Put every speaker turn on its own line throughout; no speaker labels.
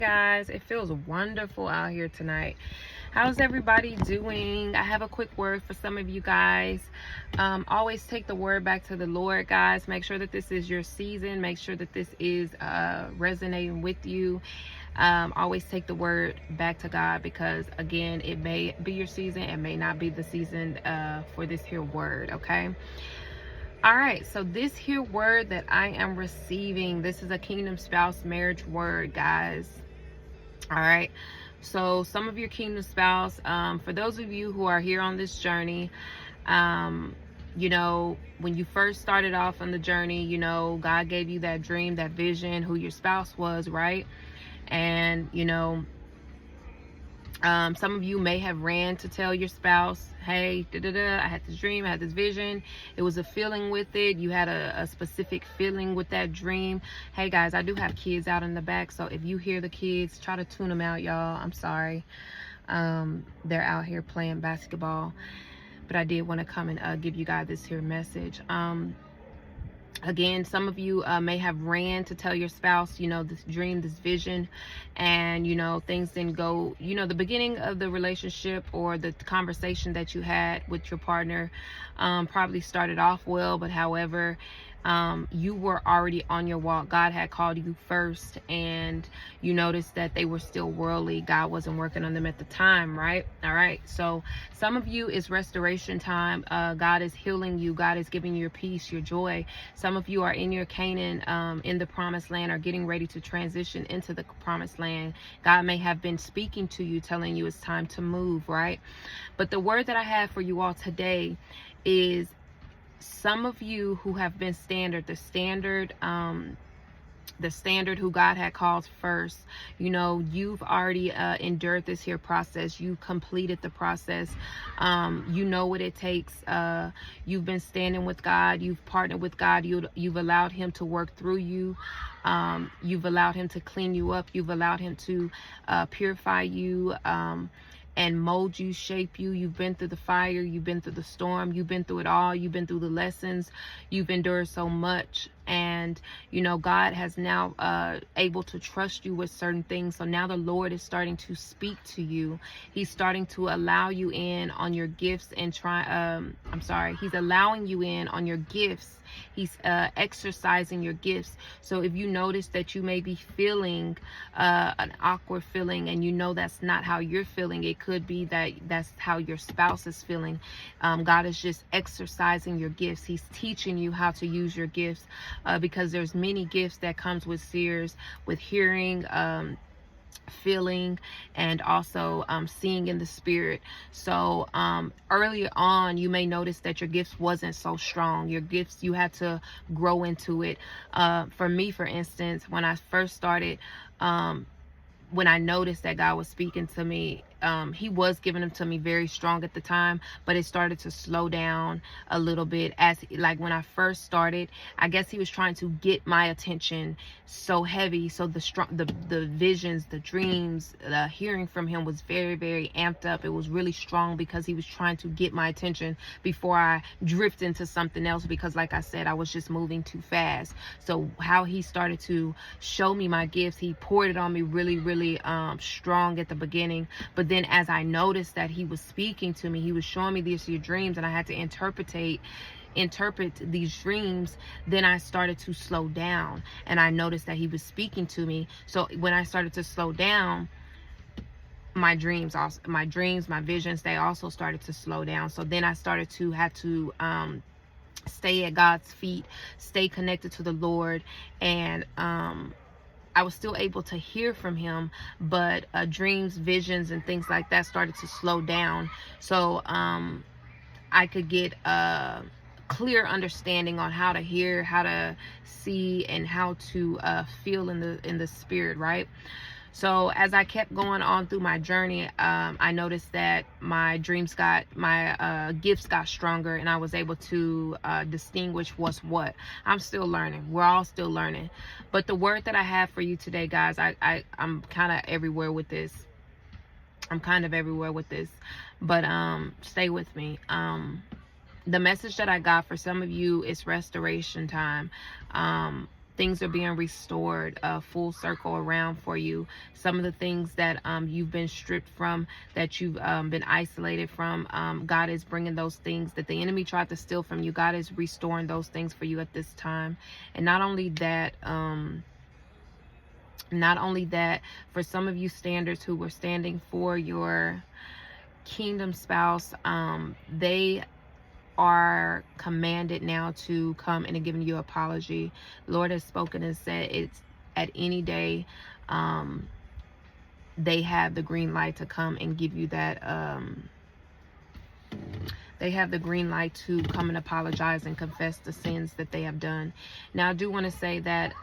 Guys, it feels wonderful out here tonight. How's everybody doing? I have a quick word for some of you guys. Always take the word back to the Lord, guys. Make sure that this is your season. Make sure that this is resonating with you. Always take the word back to God, because again, it may be your season, it may not be the season for this here word. Okay. All right, so this here word that I am receiving, this is a kingdom spouse marriage word, guys. All right, so some of your kingdom spouse, for those of you who are here on this journey, you know, when you first started off on the journey, you know, God gave you that dream, that vision, who your spouse was, right? And you know, some of you may have ran to tell your spouse, hey, I had this dream, I had this vision. It was a feeling with it. You had a specific feeling with that dream. Hey guys, I do have kids out in the back, so if you hear the kids, try to tune them out, y'all. I'm sorry. They're out here playing basketball, but I did want to come and give you guys this here message. Again, some of you may have ran to tell your spouse, you know, this dream, this vision, and you know, things didn't go, you know, the beginning of the relationship or the conversation that you had with your partner probably started off well, but however, you were already on your walk. God had called you first, and you noticed that they were still worldly. God wasn't working on them at the time, right? All right, so some of you, is restoration time. God is healing you. God is giving you your peace, your joy. Some of you are in your Canaan, in the promised land, or getting ready to transition into the promised land. God may have been speaking to you, telling you it's time to move, right? But the word that I have for you all today is, some of you who have been the standard who God had called first, you know, you've already endured this here process. You completed the process. You know what it takes. You've been standing with God. You've partnered with God. You've allowed him to work through you. You've allowed him to clean you up. You've allowed him to purify you, and mold you, shape you. You've been through the fire, you've been through the storm, you've been through it all, you've been through the lessons, you've endured so much. And you know, God has now able to trust you with certain things. So now the Lord is starting to speak to you. He's starting to allow you in on your gifts and he's allowing you in on your gifts. He's exercising your gifts. So if you notice that you may be feeling an awkward feeling, and you know that's not how you're feeling, it could be that that's how your spouse is feeling. God is just exercising your gifts. He's teaching you how to use your gifts, because there's many gifts that comes with seers, with hearing, feeling, and also seeing in the spirit. So earlier on, you may notice that your gifts wasn't so strong. Your gifts, you had to grow into it. For me, for instance, when I first started, when I noticed that God was speaking to me, he was giving them to me very strong at the time, but it started to slow down a little bit. As like when I first started, I guess he was trying to get my attention so heavy. So the visions, the dreams, the hearing from him was very, very amped up. It was really strong, because he was trying to get my attention before I drift into something else, because like I said, I was just moving too fast. So how he started to show me my gifts, he poured it on me really, really strong at the beginning. But then as I noticed that he was speaking to me, he was showing me these dreams, and I had to interpret these dreams, then I started to slow down, and I noticed that he was speaking to me. So when I started to slow down, my visions, they also started to slow down. So then I started to have to stay at God's feet, stay connected to the Lord, and I was still able to hear from him, but dreams, visions, and things like that started to slow down. So I could get a clear understanding on how to hear, how to see, and how to feel in the spirit, right? So as I kept going on through my journey, I noticed that my gifts got stronger, and I was able to distinguish what's what. I'm still learning. We're all still learning. But the word that I have for you today, guys, I'm kind of everywhere with this. But stay with me. The message that I got for some of you is restoration time. things are being restored full circle around for you. Some of the things that you've been stripped from, that you've been isolated from, God is bringing those things that the enemy tried to steal from you. God is restoring those things for you at this time. And not only that, for some of you standards who were standing for your kingdom spouse, they are commanded now to come and giving you apology. Lord has spoken and said it's at any day they have the green light to come and give you that they have the green light to come and apologize and confess the sins that they have done. Now I do want to say that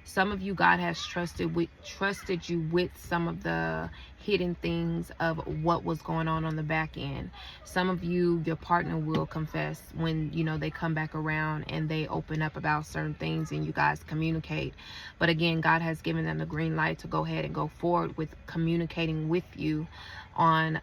some of you, God has trusted you with some of the hidden things of what was going on the back end. Some of you, your partner will confess when, you know, they come back around and they open up about certain things and you guys communicate. But again, God has given them the green light to go ahead and go forward with communicating with you on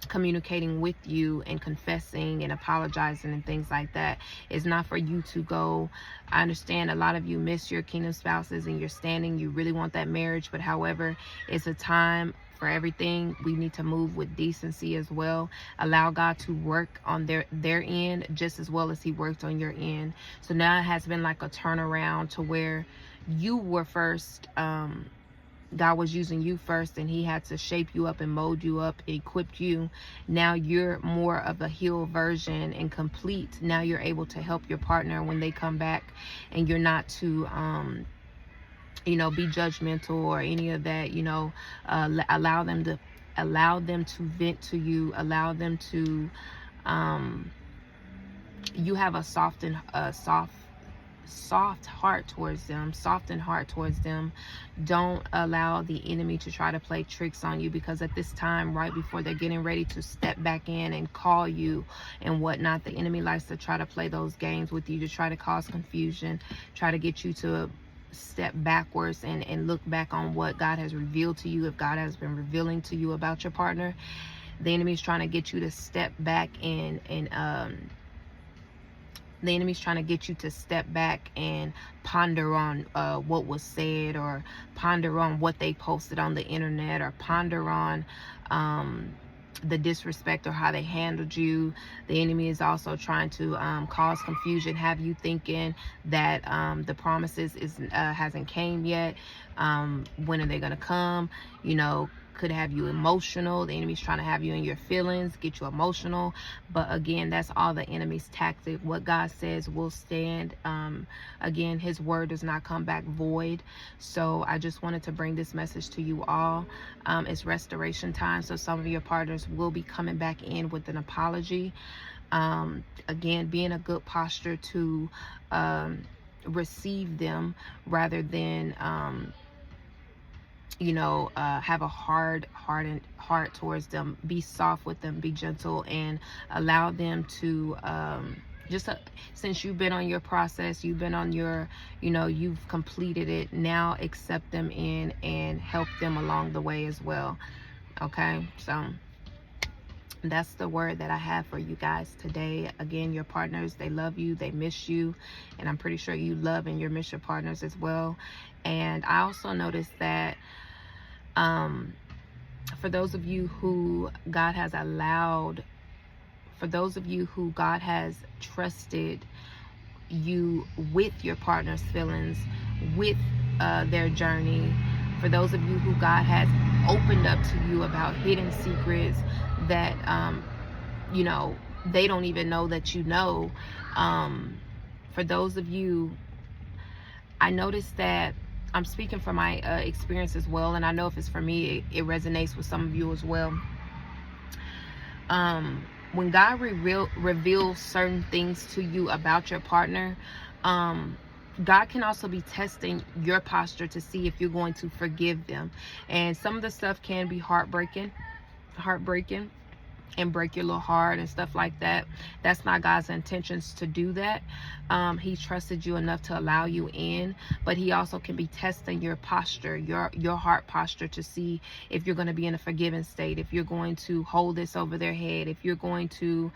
communicating with you and confessing and apologizing and things like that. It's not for you to go. I understand a lot of you miss your kingdom spouses and you're standing, you really want that marriage, but however, it's a time for everything. We need to move with decency as well. Allow God to work on their end just as well as he worked on your end. So now it has been like a turnaround to where you were first, God was using you first and he had to shape you up and mold you up, equip you. Now you're more of a healed version and complete. Now you're able to help your partner when they come back, and you're not to you know, be judgmental or any of that. You know, allow them to vent to you, allow them to you have a soft heart towards them, softened heart towards them. Don't allow the enemy to try to play tricks on you, because at this time, right before they're getting ready to step back in and call you and whatnot, the enemy likes to try to play those games with you to try to cause confusion, try to get you to step backwards and look back on what God has revealed to you. If God has been revealing to you about your partner, the enemy is trying to get you to step back and the enemy's trying to get you to step back and ponder on what was said, or ponder on what they posted on the internet, or ponder on the disrespect or how they handled you. The enemy is also trying to cause confusion, have you thinking that the promises hasn't came yet. When are they going to come? You know, could have you emotional. The enemy's trying to have you in your feelings, get you emotional. But again, that's all the enemy's tactic. What God says will stand. Again, his word does not come back void. So I just wanted to bring this message to you all. It's restoration time, so some of your partners will be coming back in with an apology. Again, be in a good posture to receive them, rather than you know, have a hardened heart towards them. Be soft with them, be gentle, and allow them to since you've been on your process, you've been on your, you know, you've completed it, now accept them in and help them along the way as well. Okay, so that's the word that I have for you guys today. Again, your partners, they love you, they miss you, and I'm pretty sure you love and you miss your partners as well. And I also noticed that for those of you who God has allowed, for those of you who God has trusted you with your partner's feelings, with their journey, for those of you who God has opened up to you about hidden secrets that you know, they don't even know that you know, for those of you, I noticed that I'm speaking from my experience as well, and I know if it's for me, it resonates with some of you as well. When God reveals certain things to you about your partner, God can also be testing your posture to see if you're going to forgive them. And some of the stuff can be heartbreaking and break your little heart and stuff like that. That's not God's intentions to do that. He trusted you enough to allow you in, but he also can be testing your posture, your heart posture, to see if you're going to be in a forgiving state, if you're going to hold this over their head, if you're going to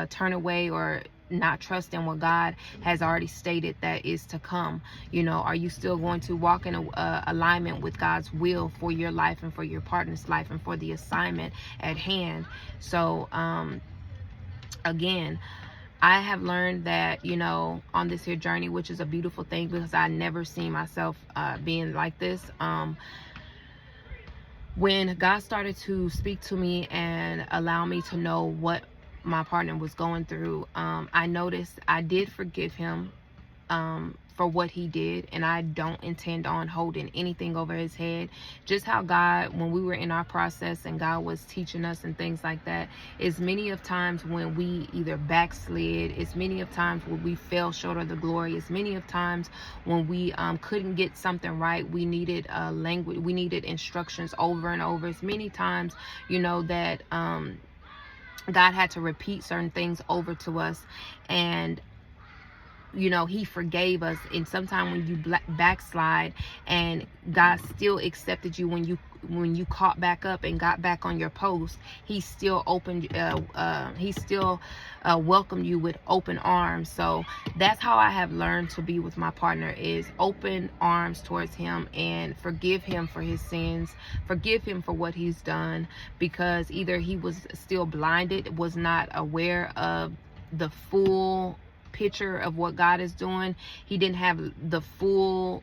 turn away, or not trust in what God has already stated that is to come? You know, are you still going to walk in alignment with God's will for your life and for your partner's life and for the assignment at hand? So again, I have learned that, you know, on this here journey, which is a beautiful thing, because I never seen myself being like this. When God started to speak to me and allow me to know what my partner was going through, I noticed I did forgive him for what he did, and I don't intend on holding anything over his head. Just how God, when we were in our process and God was teaching us and things like that, is many of times when we either backslid, it's many of times when we fell short of the glory, it's many of times when we couldn't get something right, we needed language, we needed instructions over and over. It's many times, you know, that God had to repeat certain things over to us, and you know, he forgave us. And sometimes when you backslide and God still accepted you, when you caught back up and got back on your post, he still opened he still welcomed you with open arms. So that's how I have learned to be with my partner, is open arms towards him and forgive him for his sins, forgive him for what he's done, because either he was still blinded, was not aware of the full picture of what God is doing. He didn't have the full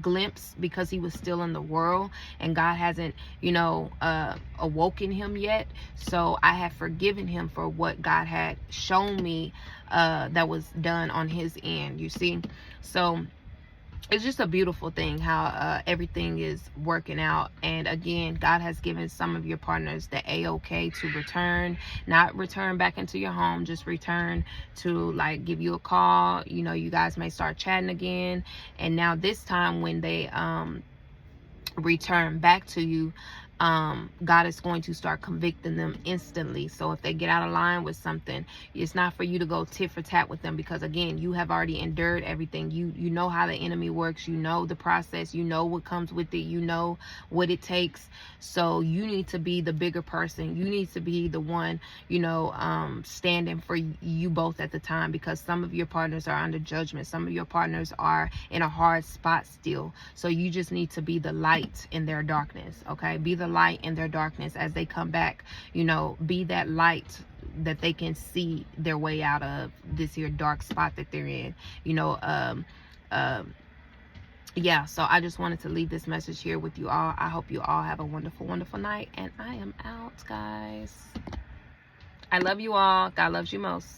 glimpse because he was still in the world, and God hasn't, you know, awoken him yet. So I have forgiven him for what God had shown me that was done on his end, you see. So it's just a beautiful thing how everything is working out. And again, God has given some of your partners the A-OK to return, not return back into your home, just return to, like, give you a call. You know, you guys may start chatting again. And now this time when they return back to you, God is going to start convicting them instantly. So if they get out of line with something, it's not for you to go tit for tat with them, because again, you have already endured everything. You know how the enemy works, you know the process, you know what comes with it, you know what it takes. So you need to be the bigger person. You need to be the one, you know, standing for you both at the time, because some of your partners are under judgment, some of your partners are in a hard spot still. So you just need to be the light in their darkness. Okay, be the light in their darkness as they come back. You know, be that light that they can see their way out of this here dark spot that they're in. You know, yeah, so I just wanted to leave this message here with you all. I hope you all have a wonderful, wonderful night, and I am out, guys. I love you all. God loves you most.